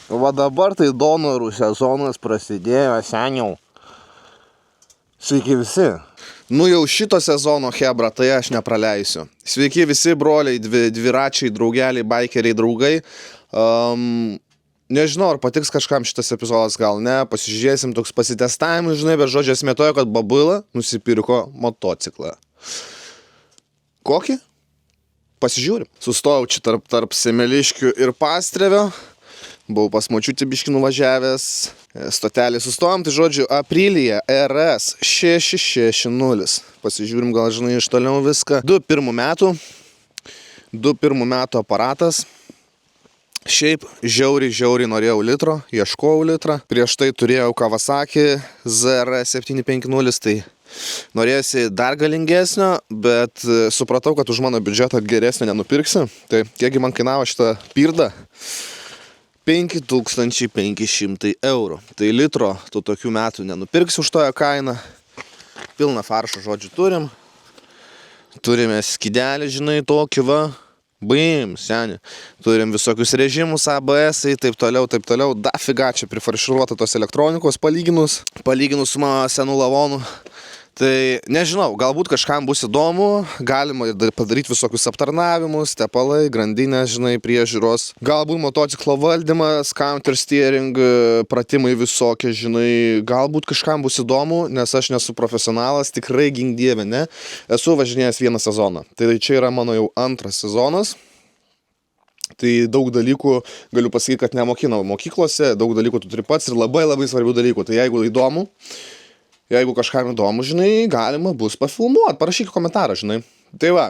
Va dabar tai donorų sezonas prasidėjo, seniau. Sveiki visi. Nu jau šito sezono hebra, tai aš nepraleisiu. Sveiki visi broliai, dviračiai, draugeliai, baikeriai, draugai. Nežinau, ar patiks kažkam šitas epizodas, gal ne. Pasižiūrėsim toks pasitestavimus, žinai, bet žodžio esmė toje, kad Babila nusipirko motociklą. Kokį? Pasižiūrim. Sustojau čia tarp Semeliškių ir Pastrėvio. Buvau pas močiutį biškį nuvažiavęs. Stotelį sustojom, tai žodžiu, Aprilyje RS 660. Pasižiūrim, gal žinai, iš toliau viską. 21 metų aparatas. Šiaip žiauriai norėjau litro, ieškojau litrą. Prieš tai turėjau Kawasaki ZR 750, tai norėjusi dar galingesnio, bet supratau, kad už mano biudžetą geresnio nenupirksiu. Tai kiekgi man kainavo šitą pirdą? 5500 eurų. Tai litro tu tokių metų nenupirksiu už toją kainą. Pilną faršą, žodžiu, turim. Turime skidelį, žinai, tokį va. Bim, seni. Turim visokius režimus, ABS-ai, taip toliau. Dafiga čia prifarširuota tos elektronikos palyginus su mano senu lavonu. Tai nežinau, galbūt kažkam bus įdomu, galima padaryti visokius aptarnavimus, tepalai, grandinės, žinai, priežiūros. Galbūt motociklo valdymas, counter steering, pratimai visokie, žinai, galbūt kažkam bus įdomu, nes aš nesu profesionalas, tikrai gink dieve, ne. Esu važinėjęs vieną sezoną, tai čia yra mano jau antras sezonas. Tai daug dalykų, galiu pasakyti, kad nemokinau mokyklose, daug dalykų tu turi pats ir labai svarbių dalykų. Tai jeigu kažkam įdomu, žinai, galima bus pafilmuoti, parašyk komentarą, žinai. Tai va,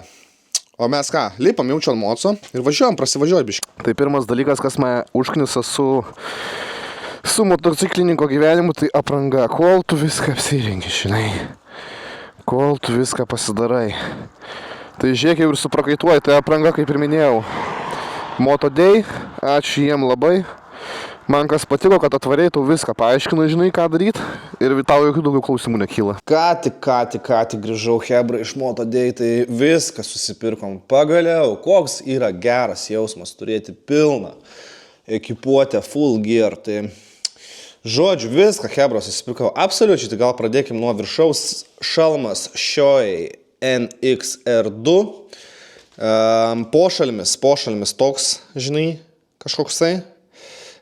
o mes ką, lipam jaučiu ant moco ir važiuojam, prasivažiuoju biškį. Tai pirmas dalykas, kas mane užknisa su motociklininko gyvenimu, tai apranga. Kol tu viską apsirengi, žinai, kol tu viską pasidarai. Tai žiūrėk, jau ir suprakaituoji, tai apranga, kaip ir minėjau. Moto Day, ačiū jiem labai. Man kas patiko, kad atvariai tau viską paaiškino, žinai, ką daryti ir tau jokių daugiau klausimų nekyla. Ką tik grįžau hebra iš Moto Day, tai viską susipirkom. Pagaliau, koks yra geras jausmas turėti pilną ekipuotę, full gear. Tai, žodžiu, viską hebra susipirkau. Absoliučiai, tai gal pradėkim nuo viršaus. Šalmas Shoei NXR2. Pošalmis toks, žinai, kažkoksai.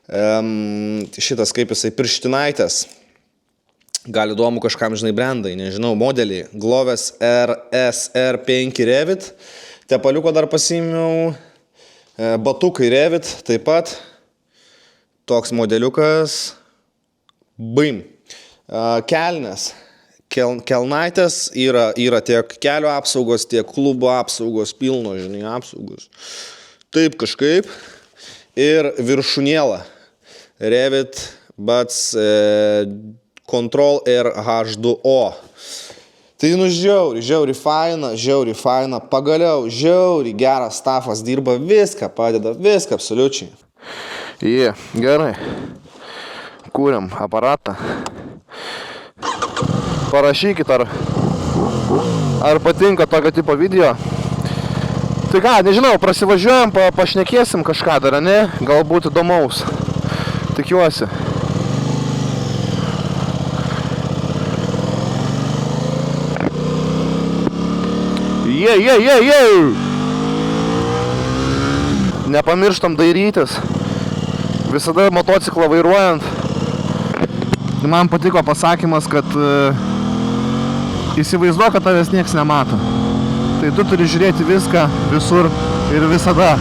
Šitas kaip jisai pirštinaitės, gali įdomu kažkam, žinai, brandai, nežinau, modelį, Gloves RSR5 Revit, tepaliuko dar pasiėmiau, batukai Revit, taip pat, toks modeliukas, bim, kelnes, kelnaitės, yra tiek kelio apsaugos, tiek klubo apsaugos, pilno, žinai, apsaugos, taip kažkaip, ir viršūnėlą. Revit Bats Control RH2O. Tai nu žiauri faina, pagaliau žiauri geras stafas dirba, viską padeda, viską absoliučiai. Gerai. Kūriam aparatą. Parašykit, ar patinka tokio tipo video. Tai ką, nežinau, prasivažiuojam, pašnekėsim kažką dar, ne? Galbūt įdomaus. Tikiuosi. Nepamirštam dairytis. Visada motociklą vairuojant. Man patiko pasakymas, kad įsivaizduok, kad tavęs nieks nemato. Tai tu turi žiūrėti viską, visur ir visada.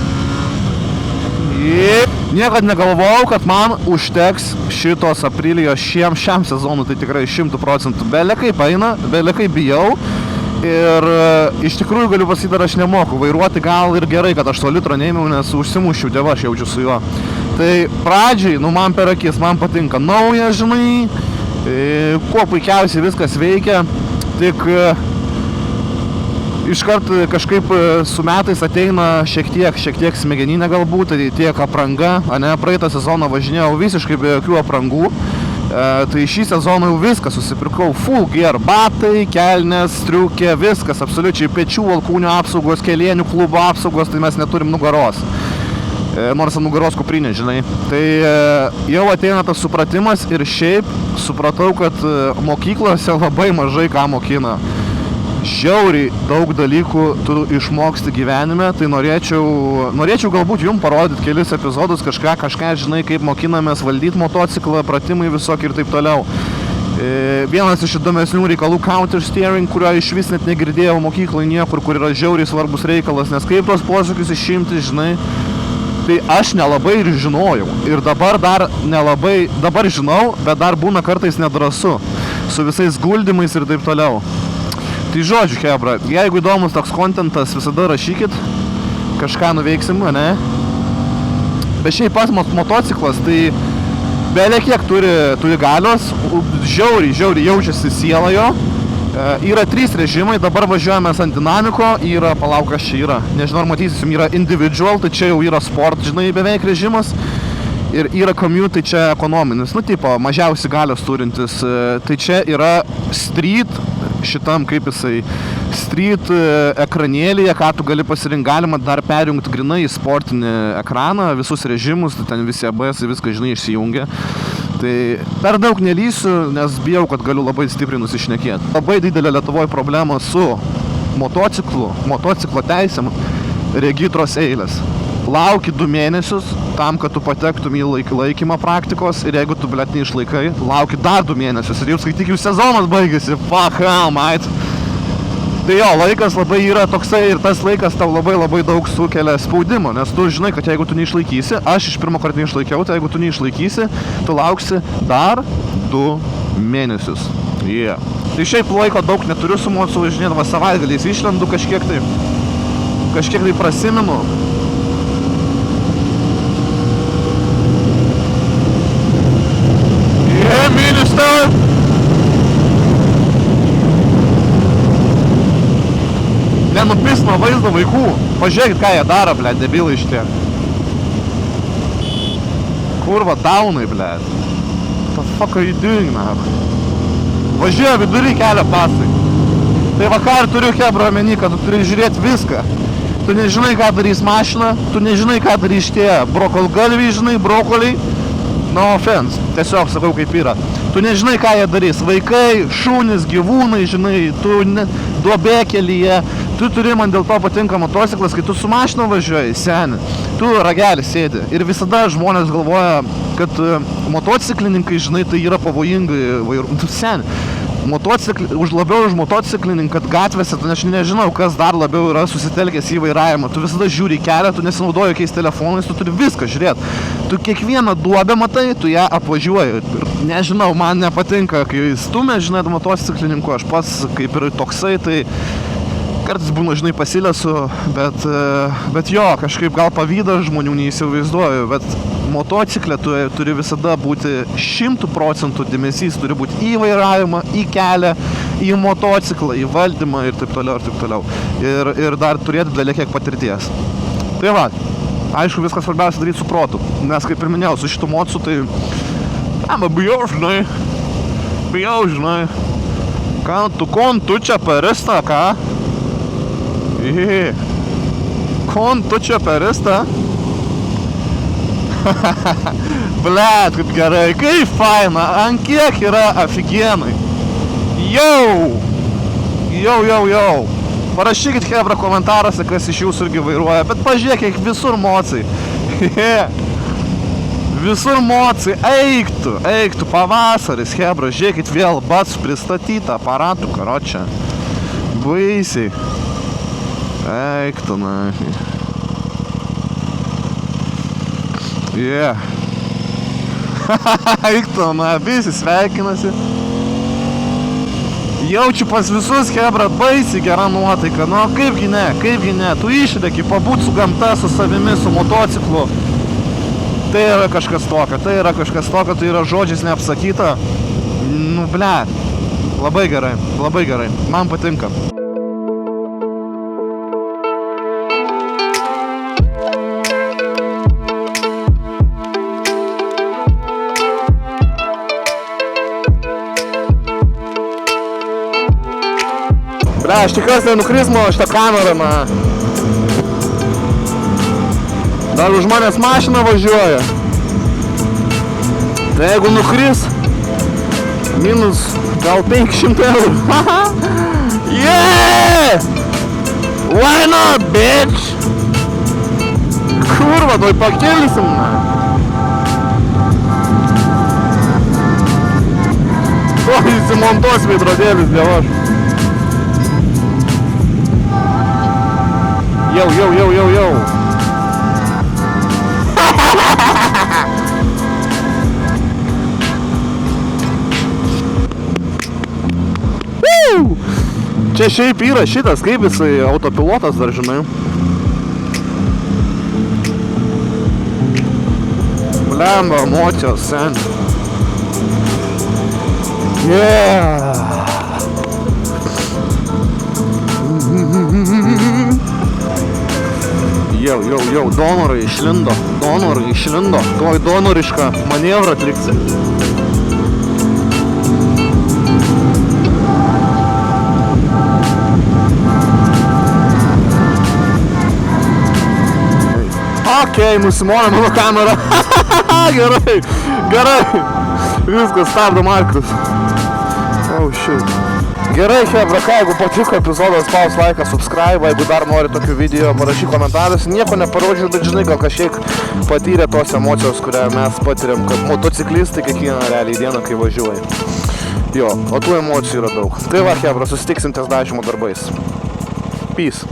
Niekad negalvojau, kad man užteks šitos Aprilijos šiam sezonui, tai tikrai 100%. Belekaip eina, belekaip bijau. Ir iš tikrųjų galiu pasakyti, dar aš nemoku. Vairuoti gal ir gerai, kad aš to litro neėmiau, nes užsimušiu, dievo aš jaučiu su juo. Tai pradžiai, man per akis, man patinka nauja, žinai, kuo puikiausiai viskas veikia, tik iškart kažkaip su metais ateina šiek tiek smegeninė galbūt, tiek apranga, ne, praeitą sezoną važinėjau visiškai be jokių aprangų, tai šį sezoną jau viską susipirkau, full gear, batai, kelnės, striukė, viskas, absoliučiai, pečių, alkūnių apsaugos, kelienių klubo apsaugos, tai mes neturim nugaros. nors ant nugaros kuprinė, žinai. Tai jau ateina tas supratimas ir šiaip supratau, kad mokyklose labai mažai ką mokina. Žiauriai daug dalykų tu išmoksti gyvenime, tai norėčiau galbūt jums parodyti kelis epizodus, kažką žinai, kaip mokinamės valdyti motociklą, pratimai visokie ir taip toliau. Vienas iš įdomesnių reikalų counter steering, kurio iš vis net negirdėjau mokykloje niekur, kur yra žiauriai svarbus reikalas, nes kaip tos posūkius išimti, žinai, tai aš nelabai ir žinojau. Ir dabar dar nelabai, dabar žinau, bet dar būna kartais nedrąsu su visais guldymais ir taip toliau. Tai žodžiu, hebra, jeigu įdomus toks kontentas, visada rašykit, kažką nuveiksim, ne? Bet šiaip pats motociklas, tai belė kiek turi galios, žiauriai jaučiasi siela jo. Yra 3 režimai, dabar važiuojame ant dinamiko, yra, palauk, kas čia yra, nežinau, ar matysim, yra individual, tai čia jau yra sport, žinai, beveik režimas. Ir yra commute, tai čia ekonominis, nu, tipo, mažiausiai galios turintis. Tai čia yra street, šitam, kaip jisai, street ekranėlyje, ką tu gali pasirinkti, galima dar perjungti grinai į sportinį ekraną, visus režimus, tai ten visi ABS, viską, žinai, išsijungia. Tai per daug nelysiu, nes bijau, kad galiu labai stipriai nusišnekėti. Labai didelė Lietuvoje problema su motociklo teisėm, regitros eilės. Lauki 2 mėnesius tam, kad tu patektum į laikymą praktikos ir jeigu tu, blet, neišlaikai, lauki dar 2 mėnesius ir jau skaityk, jau sezonas baigėsi, fuck hell, mate. Tai jo, laikas labai yra toksai ir tas laikas tau labai daug sukelia spaudimo, nes tu žinai, kad jeigu tu neišlaikysi, aš iš pirmo karto neišlaikiau, tai jeigu tu neišlaikysi, tu lauksi dar 2 mėnesius. Yeah. Tai šiaip laiko daug neturiu su mocu važinėti, va savaitgaliais išlendu kažkiek tai prasimenu. Nenupis nuo vaizdo vaikų. Pažiūrėkit, ką jie daro, blėt, debilai šitie. Kurva, daunai, blėt. What the fuck are you doing, man? Važiuoja vidury kelio pasai. Tai vakar turiu hebra omeny, kad tu turi žiūrėti viską. Tu nežinai, ką darys mašina, tu nežinai, ką darys tie brokolgalviai, žinai, brokoliai. No offense, tiesiog sakau, kaip yra. Tu nežinai, ką jie darys. Vaikai, šunys, gyvūnai, žinai, tu duobė kelyje. Tu turi, man dėl to patinka motociklas, kai tu su mašina važiuoji, seni. Tu ragelį sėdi. Ir visada žmonės galvoja, kad motociklininkai, žinai, tai yra pavojingai vairuoti. Seni. Labiau už motociklininką gatvėse, tai aš nežinau, kas dar labiau yra susitelkęs į vairavimą. Tu visada žiūri į kelią, tu nesinaudoji jokiais telefonais, tu turi viską žiūrėti. Tu kiekvieną duobę matai, tu ją apvažiuoji. Ir nežinau, man nepatinka, kai stumia, žinai, motociklininkų, aš pats kaip ir toksai, tai kartais būna, žinai, pasilėsiu, bet jo, kažkaip gal pavydą žmonių neįsivaizduoju, bet motociklė turi visada būti 100% dėmesys, turi būti į vairavimą, į kelią, į motociklą, į valdymą ir taip toliau, ir taip toliau. Ir dar turėti didelį kiek patirties. Tai va, aišku, viskas svarbiausia daryti su protu, nes kaip ir minėjau, su šitų mocu, tai bijau, žinai, ką, tu čia perista, ką? Kon, tu čia perista? Blet, kaip gerai, kaip faina, ant kiek yra aфиgenai. Jau. Parašykit hebra komentaruose, kas iš jūsų irgi vairuoja, bet pažiūrėk, visur mocai. Visur mocai, eiktų, pavasaris, hebra, žiūrėkit vėl, bats pristatyta aparatų, karočią. Baisiai. Eiktų, nahi. Yeah. Eiktų, na, visi sveikinasi. Jaučiu pas visus, hebra, baisiai gera nuotaika. Nu, kaipgi ne, tu išlėki pabūt su gamta, su savimi, su motociklu. Tai yra kažkas tokio, tai yra žodžiais neapsakyta. Nu, blet, labai gerai, man patinka. Bля, aš tikiuosi nenukris nuo šitą kamerą, man. Dar už manęs mašina važiuoja. Tai jeigu nukris, minus gal 500 eurų. Yeah! Why not, bitch? Kurva, toj pakelsim, na. O, įsimontuos veidrodėlis, dievaž. Jau. Čia šiaip yra šitas, kaip jisai autopilotas dar, žinai. Blemba, emocijos, sen. Yeah! Jau, donorai išlindo. Tuoj donorišką manevrą atliksi. Okei, nusimonė mano kamerą. Gerai. Viskas, stabdo Markus. Oh, shit. Gerai, chebra, jeigu patiko epizodas, spaus laiką, subscribe, jeigu dar nori tokių video, parašyk komentarus. Nieko neparodžiau, bet žinai, gal kažkiek patyrė tos emocijos, kurią mes patiriam, kad motociklistai kiekvieną realiai dieną, kai važiuoja. Jo, o tų emocijų yra daug. Tai va, chebra, susitiksim ties dažymo darbais. Peace.